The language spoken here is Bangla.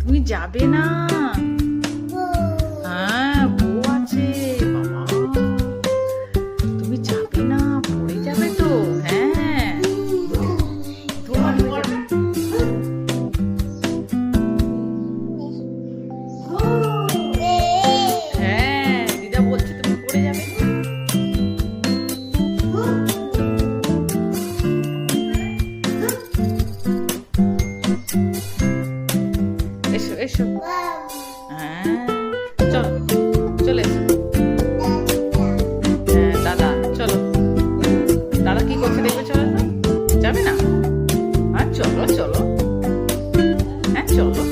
তুমি যাবে না? হ্যাঁ, বউ আছে বাবা। তুমি যাবে না, পড়ে যাবে তো। হ্যাঁ, তোমার হয়ে যাবে। হ্যাঁ, দিদা বলছে তুমি পড়ে যাবে। এসো এসো। হ্যাঁ, চলো চলে এসো। হ্যাঁ, দাদা চলো। দাদা কি করছে দেখবে, চলো তো। যাবে না? আর চলো চলো। হ্যাঁ চলো।